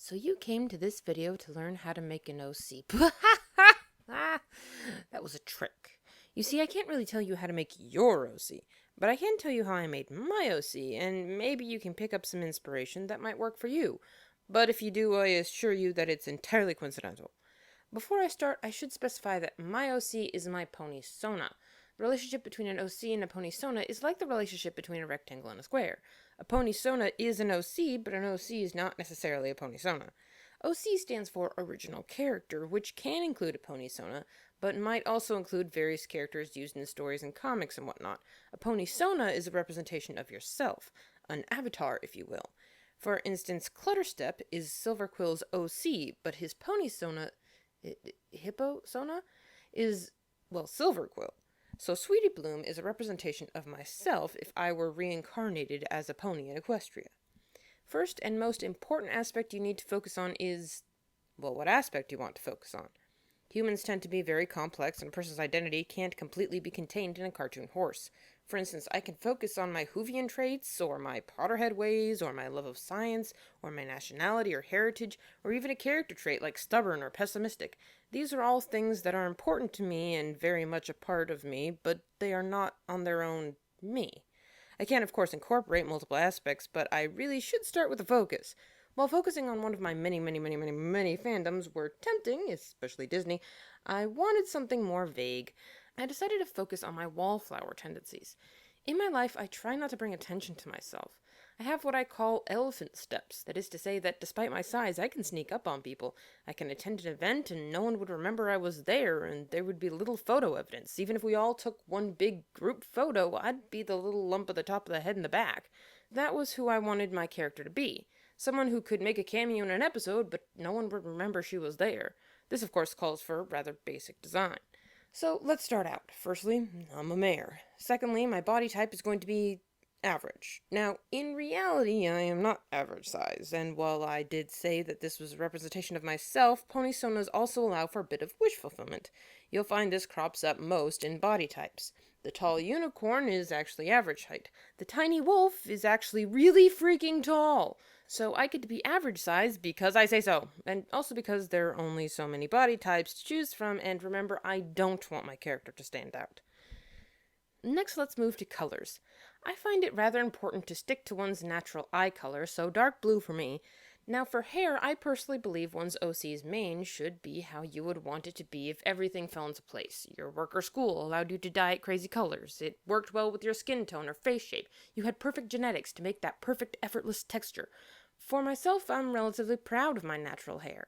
So you came to this video to learn how to make an OC. That was a trick. You see, I can't really tell you how to make your OC, but I can tell you how I made my OC, and maybe you can pick up some inspiration that might work for you. But if you do, I assure you that it's entirely coincidental. Before I start, I should specify that my OC is my pony sona. The relationship between an OC and a pony sona is like the relationship between a rectangle and a square. A pony sona is an OC, but an OC is not necessarily a pony sona. OC stands for original character, which can include a pony sona, but might also include various characters used in stories and comics and whatnot. A pony sona is a representation of yourself, an avatar, if you will. For instance, Clutterstep is Silverquill's OC, but his pony sona, Hippo sona, is, well, Silverquill. So Sweetie Bloom is a representation of myself if I were reincarnated as a pony in Equestria. First and most important aspect you need to focus on is, well, what aspect you want to focus on. Humans tend to be very complex, and a person's identity can't completely be contained in a cartoon horse. For instance, I can focus on my Whovian traits, or my Potterhead ways, or my love of science, or my nationality or heritage, or even a character trait like stubborn or pessimistic. These are all things that are important to me and very much a part of me, but they are not on their own me. I can, of course, incorporate multiple aspects, but I really should start with a focus. While focusing on one of my many fandoms were tempting, especially Disney, I wanted something more vague. I decided to focus on my wallflower tendencies. In my life, I try not to bring attention to myself. I have what I call elephant steps. That is to say that despite my size, I can sneak up on people. I can attend an event and no one would remember I was there, and there would be little photo evidence. Even if we all took one big group photo, I'd be the little lump at the top of the head in the back. That was who I wanted my character to be. Someone who could make a cameo in an episode, but no one would remember she was there. This, of course, calls for rather basic design. So let's start out. Firstly, I'm a mare. Secondly, my body type is going to be average. Now, in reality, I am not average size, and while I did say that this was a representation of myself, pony sonas also allow for a bit of wish fulfillment. You'll find this crops up most in body types. The tall unicorn is actually average height. The tiny wolf is actually really freaking tall. So I get to be average size because I say so, and also because there are only so many body types to choose from, and remember, I don't want my character to stand out. Next, let's move to colors. I find it rather important to stick to one's natural eye color, so dark blue for me. Now for hair, I personally believe one's OC's mane should be how you would want it to be if everything fell into place. Your work or school allowed you to dye it crazy colors. It worked well with your skin tone or face shape. You had perfect genetics to make that perfect effortless texture. For myself, I'm relatively proud of my natural hair.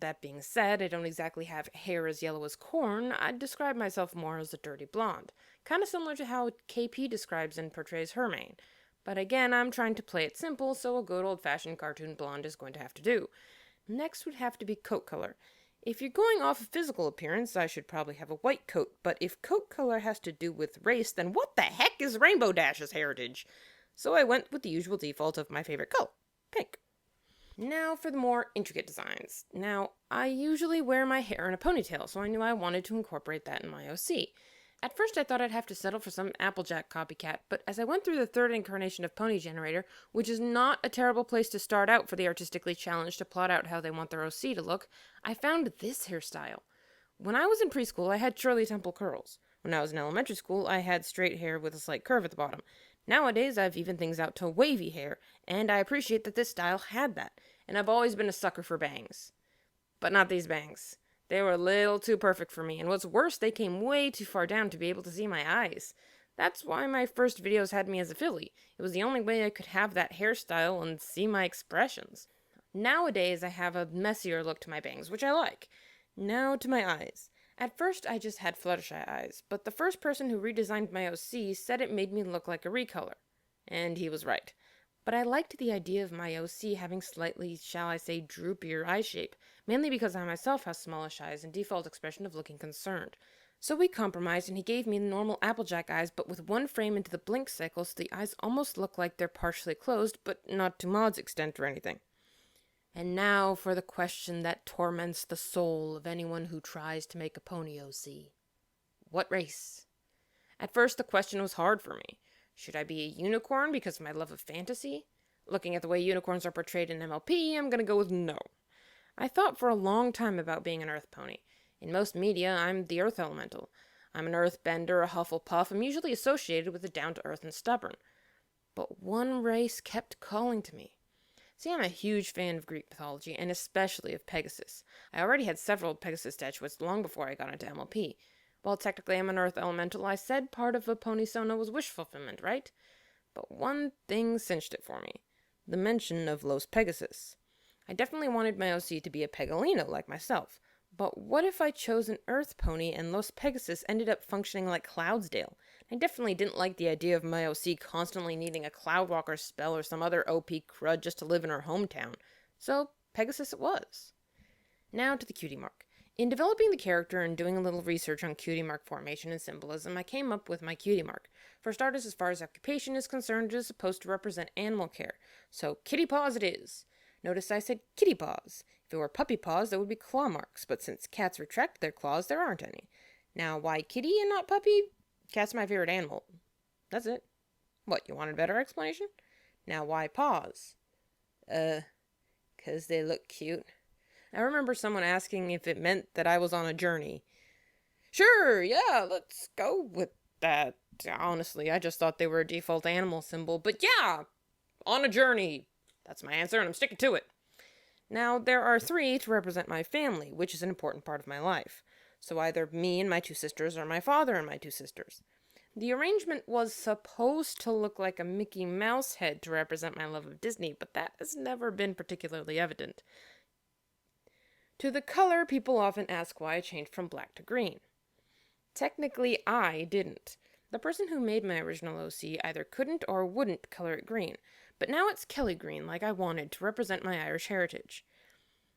That being said, I don't exactly have hair as yellow as corn. I'd describe myself more as a dirty blonde. Kind of similar to how KP describes and portrays her mane. But again, I'm trying to play it simple, so a good old-fashioned cartoon blonde is going to have to do. Next would have to be coat color. If you're going off of physical appearance, I should probably have a white coat, but if coat color has to do with race, then what the heck is Rainbow Dash's heritage? So I went with the usual default of my favorite color, pink. Now for the more intricate designs. Now, I usually wear my hair in a ponytail, so I knew I wanted to incorporate that in my OC. At first I thought I'd have to settle for some Applejack copycat, but as I went through the third incarnation of Pony Generator, which is not a terrible place to start out for the artistically challenged to plot out how they want their OC to look, I found this hairstyle. When I was in preschool, I had Shirley Temple curls. When I was in elementary school, I had straight hair with a slight curve at the bottom. Nowadays, I've evened things out to wavy hair, and I appreciate that this style had that, and I've always been a sucker for bangs. But not these bangs. They were a little too perfect for me, and what's worse, they came way too far down to be able to see my eyes. That's why my first videos had me as a filly. It was the only way I could have that hairstyle and see my expressions. Nowadays, I have a messier look to my bangs, which I like. Now to my eyes. At first, I just had Fluttershy eyes, but the first person who redesigned my OC said it made me look like a recolor. And he was right. But I liked the idea of my OC having slightly, shall I say, droopier eye shape, mainly because I myself have smallish eyes and default expression of looking concerned. So we compromised and he gave me the normal Applejack eyes, but with one frame into the blink cycle so the eyes almost look like they're partially closed, but not to Maud's extent or anything. And now for the question that torments the soul of anyone who tries to make a pony OC. What race? At first the question was hard for me. Should I be a unicorn because of my love of fantasy? Looking at the way unicorns are portrayed in MLP, I'm gonna go with no. I thought for a long time about being an earth pony. In most media, I'm the earth elemental. I'm an earthbender, a Hufflepuff. I'm usually associated with the down-to-earth and stubborn. But one race kept calling to me. See, I'm a huge fan of Greek mythology, and especially of Pegasus. I already had several Pegasus statuettes long before I got into MLP. While technically I'm an earth elemental, I said part of a pony sona was wish fulfillment, right? But one thing cinched it for me. The mention of Los Pegasus. I definitely wanted my OC to be a Pegolino like myself. But what if I chose an earth pony and Los Pegasus ended up functioning like Cloudsdale? I definitely didn't like the idea of my OC constantly needing a Cloudwalker spell or some other OP crud just to live in her hometown. So, Pegasus it was. Now to the cutie mark. In developing the character and doing a little research on cutie mark formation and symbolism, I came up with my cutie mark. For starters, as far as occupation is concerned, it is supposed to represent animal care. So, kitty paws it is. Notice I said kitty paws. If it were puppy paws, there would be claw marks, but since cats retract their claws, there aren't any. Now, why kitty and not puppy? Cat's my favorite animal. That's it. What, you want a better explanation? Now, why paws? 'Cause they look cute. I remember someone asking if it meant that I was on a journey. Sure, yeah, let's go with that. Honestly, I just thought they were a default animal symbol, but yeah, on a journey. That's my answer, and I'm sticking to it. Now, there are 3 to represent my family, which is an important part of my life. So either me and my 2 sisters or my father and my 2 sisters. The arrangement was supposed to look like a Mickey Mouse head to represent my love of Disney, but that has never been particularly evident. To the color, people often ask why I changed from black to green. Technically, I didn't. The person who made my original OC either couldn't or wouldn't color it green, but now it's Kelly green like I wanted to represent my Irish heritage.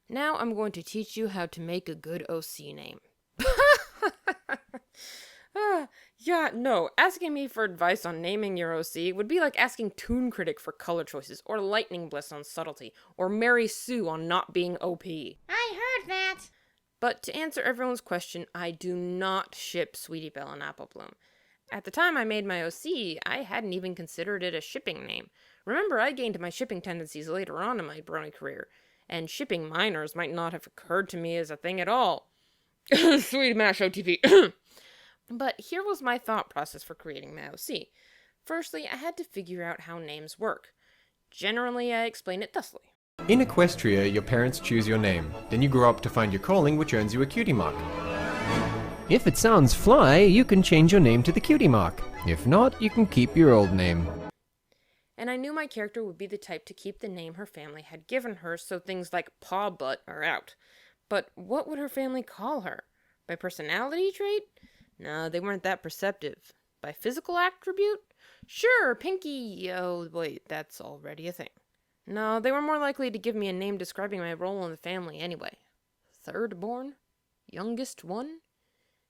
Now I'm going to teach you how to make a good OC name. Yeah, no, asking me for advice on naming your OC would be like asking Toon Critic for color choices, or Lightning Bliss on subtlety, or Mary Sue on not being OP. I heard that. But to answer everyone's question, I do not ship Sweetie Belle and Apple Bloom. At the time I made my OC, I hadn't even considered it a shipping name. Remember, I gained my shipping tendencies later on in my brony career, and shipping minors might not have occurred to me as a thing at all. Sweet Mash OTP. But here was my thought process for creating my OC. Firstly, I had to figure out how names work. Generally, I explain it thusly. In Equestria, your parents choose your name. Then you grow up to find your calling, which earns you a cutie mark. If it sounds fly, you can change your name to the cutie mark. If not, you can keep your old name. And I knew my character would be the type to keep the name her family had given her, so things like paw butt are out. But what would her family call her? By personality trait? No, they weren't that perceptive. By physical attribute? Sure, Pinky. Oh, wait, that's already a thing. No, they were more likely to give me a name describing my role in the family anyway. Third born? Youngest one?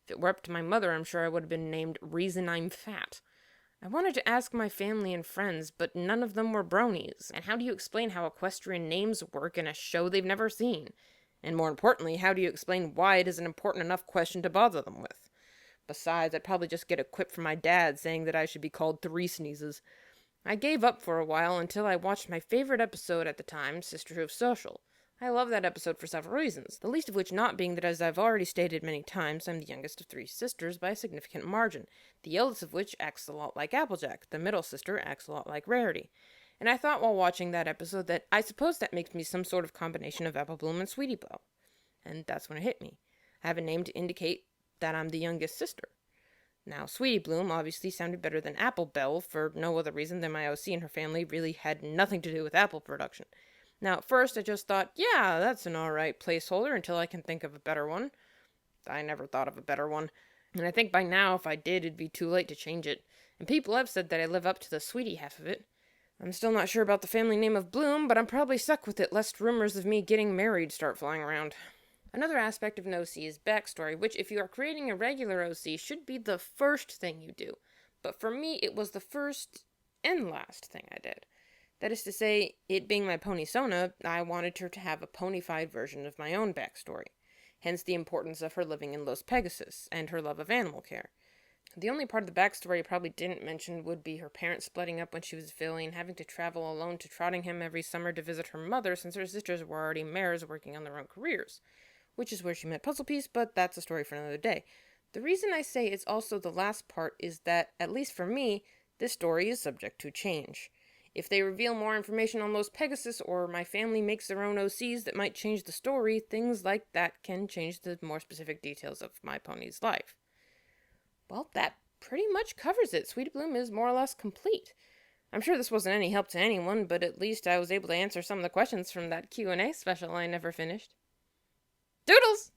If it were up to my mother, I'm sure I would have been named Reason I'm Fat. I wanted to ask my family and friends, but none of them were bronies. And how do you explain how equestrian names work in a show they've never seen? And more importantly, how do you explain why it is an important enough question to bother them with? Besides, I'd probably just get a quip from my dad saying that I should be called 3 Sneezes. I gave up for a while until I watched my favorite episode at the time, Sisterhood of Social. I love that episode for several reasons, the least of which not being that, as I've already stated many times, I'm the youngest of 3 sisters by a significant margin, the eldest of which acts a lot like Applejack, the middle sister acts a lot like Rarity. And I thought while watching that episode that I suppose that makes me some sort of combination of Apple Bloom and Sweetie Belle. And that's when it hit me. I have a name to indicate that I'm the youngest sister. Now, Sweetie Bloom obviously sounded better than Apple Belle for no other reason than my OC and her family really had nothing to do with apple production. Now, at first, I just thought, yeah, that's an alright placeholder until I can think of a better one. I never thought of a better one. And I think by now, if I did, it'd be too late to change it. And people have said that I live up to the Sweetie half of it. I'm still not sure about the family name of Bloom, but I'm probably stuck with it lest rumors of me getting married start flying around. Another aspect of an OC is backstory, which if you are creating a regular OC should be the first thing you do. But for me, it was the first and last thing I did. That is to say, it being my pony Sona, I wanted her to have a ponified version of my own backstory. Hence the importance of her living in Los Pegasus, and her love of animal care. The only part of the backstory I probably didn't mention would be her parents splitting up when she was filly and having to travel alone to Trottingham every summer to visit her mother since her sisters were already mares working on their own careers, which is where she met Puzzlepiece, but that's a story for another day. The reason I say it's also the last part is that, at least for me, this story is subject to change. If they reveal more information on Los Pegasus or my family makes their own OCs that might change the story, things like that can change the more specific details of my pony's life. Well, that pretty much covers it. Sweet Bloom is more or less complete. I'm sure this wasn't any help to anyone, but at least I was able to answer some of the questions from that Q&A special I never finished. Doodles!